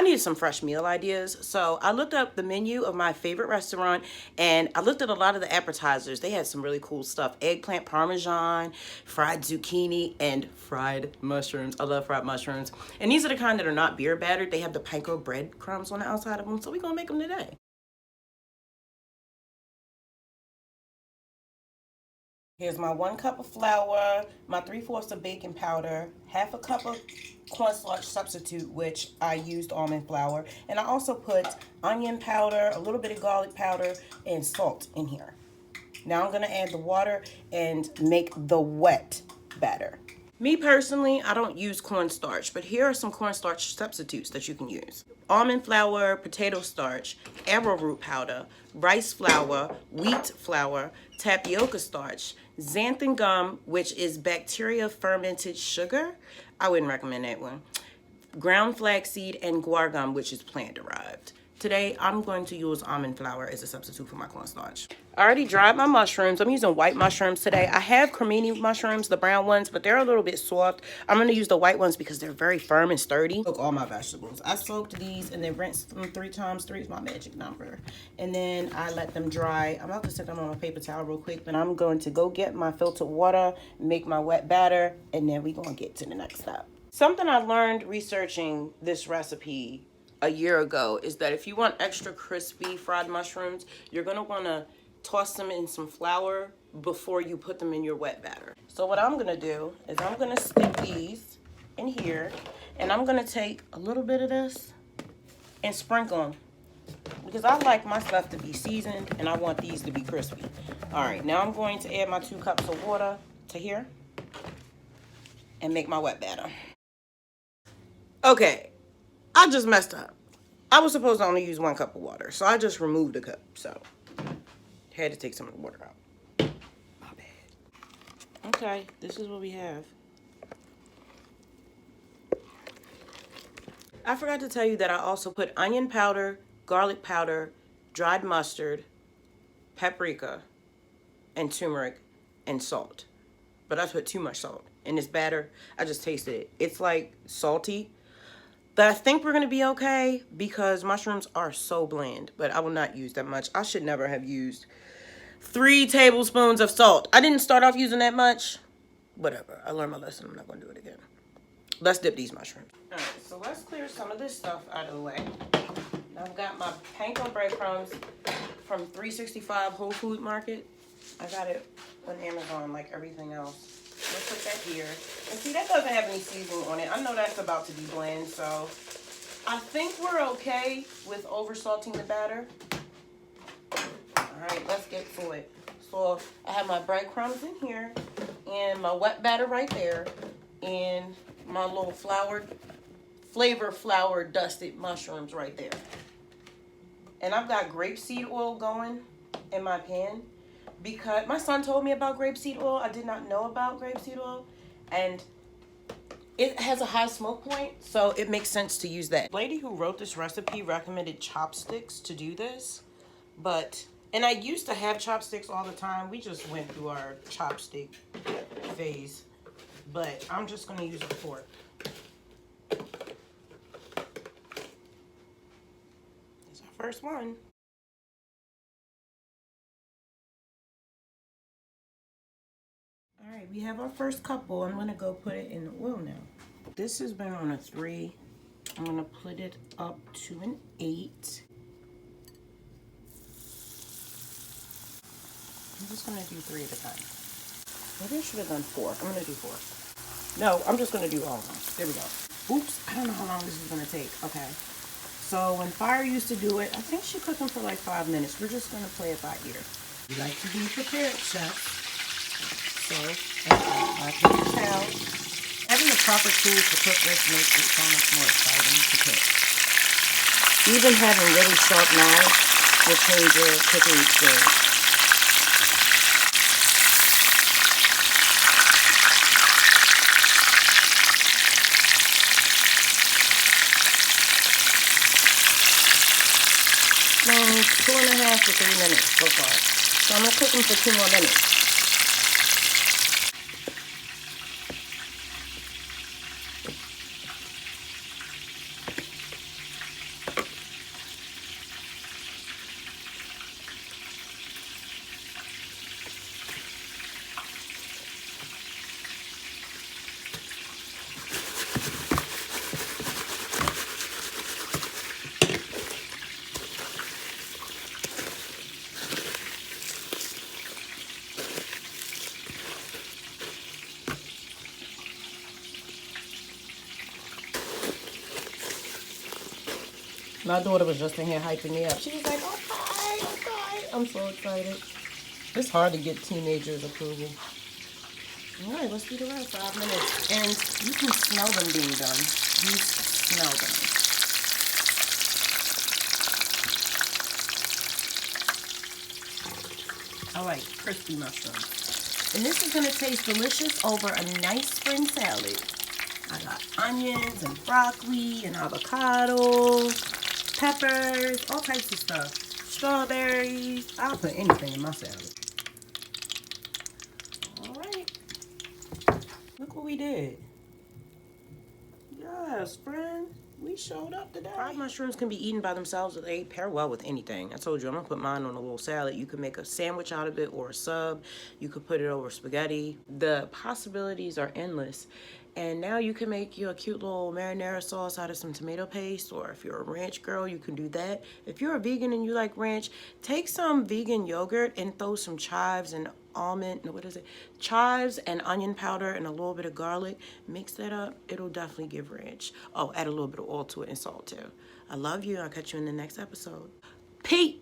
needed some fresh meal ideas. So I looked up the menu of my favorite restaurant and I looked at a lot of the appetizers. They had some really cool stuff. Eggplant parmesan, fried zucchini, and fried mushrooms. I love fried mushrooms. And these are the kind that are not beer battered. They have the Panko bread crumbs on the outside of them. So we're going to make them today. Here's my 1 cup of flour, my 3/4 of baking powder, half a cup of cornstarch substitute, which I used almond flour, and I also put onion powder, a little bit of garlic powder, and salt in here. Now I'm gonna add the water and make the wet batter. Me personally, I don't use cornstarch, but here are some cornstarch substitutes that you can use. Almond flour, potato starch, arrowroot powder, rice flour, wheat flour, tapioca starch, xanthan gum, which is bacteria fermented sugar. I wouldn't recommend that one. Ground flaxseed, and guar gum, which is plant derived. Today, I'm going to use almond flour as a substitute for my cornstarch. I already dried my mushrooms. I'm using white mushrooms today. I have cremini mushrooms, the brown ones, but they're a little bit soft. I'm going to use the white ones because they're very firm and sturdy. Soak all my vegetables. I soaked these and then rinsed them 3 times. 3 is my magic number. And then I let them dry. I'm about to set them on a paper towel real quick, but I'm going to go get my filtered water, make my wet batter, and then we're going to get to the next step. Something I learned researching this recipe a year ago is that if you want extra crispy fried mushrooms, you're going to want to toss them in some flour before you put them in your wet batter. So what I'm going to do is I'm going to stick these in here, and I'm going to take a little bit of this and sprinkle them because I like my stuff to be seasoned and I want these to be crispy. All right, now I'm going to add my 2 cups of water to here and make my wet batter. Okay, I just messed up. I was supposed to only use 1 cup of water, so I just removed a cup. So, had to take some of the water out. My bad. Okay, this is what we have. I forgot to tell you that I also put onion powder, garlic powder, dried mustard, paprika, and turmeric, and salt. But I put too much salt in this batter. I just tasted it. It's like salty. But I think we're going to be okay because mushrooms are so bland. But I will not use that much. I should never have used 3 tablespoons of salt. I didn't start off using that much. Whatever. I learned my lesson. I'm not going to do it again. Let's dip these mushrooms. All right. So let's clear some of this stuff out of the way. Now I've got my panko breadcrumbs from 365 Whole Food Market. I got it on Amazon like everything else. Let's put that here. And see, that doesn't have any seasoning on it. I know that's about to be bland, so I think we're okay with over salting the batter. All right, let's get to it. So I have my breadcrumbs in here and my wet batter right there and my little flavor flour dusted mushrooms right there. And I've got grapeseed oil going in my pan. Because my son told me about grapeseed oil. I did not know about grapeseed oil. And it has a high smoke point, so it makes sense to use that. The lady who wrote this recipe recommended chopsticks to do this. And I used to have chopsticks all the time. We just went through our chopstick phase. But I'm just going to use a fork. It's our first one. All right, we have our first couple. I'm going to go put it in the oil now. This has been on a 3. I'm going to put it up to an 8. I'm just going to do 3 at a time. Maybe I should have done 4. I'm going to do 4. No, I'm just going to do all of them. There we go. Oops, I don't know how long this is going to take. Okay. So when Fire used to do it, I think she cooked them for like 5 minutes. We're just going to play it by ear. We like to be prepared, chef. So, my paper towel. Having the proper tools to cook this makes it so much more exciting to cook. Even having really sharp knives will change your cooking experience. From 2.5 to 3 minutes so far. So I'm going to cook them for 2 more minutes. My daughter was just in here hyping me up. She was like, okay, okay. I'm so excited. It's hard to get teenagers' approval. All right, let's do the rest. 5 minutes. And you can smell them being done. You smell them. All right, crispy mushrooms. And this is going to taste delicious over a nice spring salad. I got onions and broccoli and avocado, peppers, all types of stuff. Strawberries. I'll put anything in my salad. All right. Look what we did. Yes, friend. We showed up today. Fried mushrooms can be eaten by themselves, or they pair well with anything. I told you I'm gonna put mine on a little salad. You can make a sandwich out of it or a sub. You could put it over spaghetti. The possibilities are endless. And now you can make your cute little marinara sauce out of some tomato paste, or if you're a ranch girl, you can do that. If you're a vegan and you like ranch, take some vegan yogurt and throw some chives and chives and onion powder and a little bit of garlic. Mix that up. It'll definitely give ranch. Oh, add a little bit of oil to it and salt too. I love you. I'll catch you in the next episode. Peace.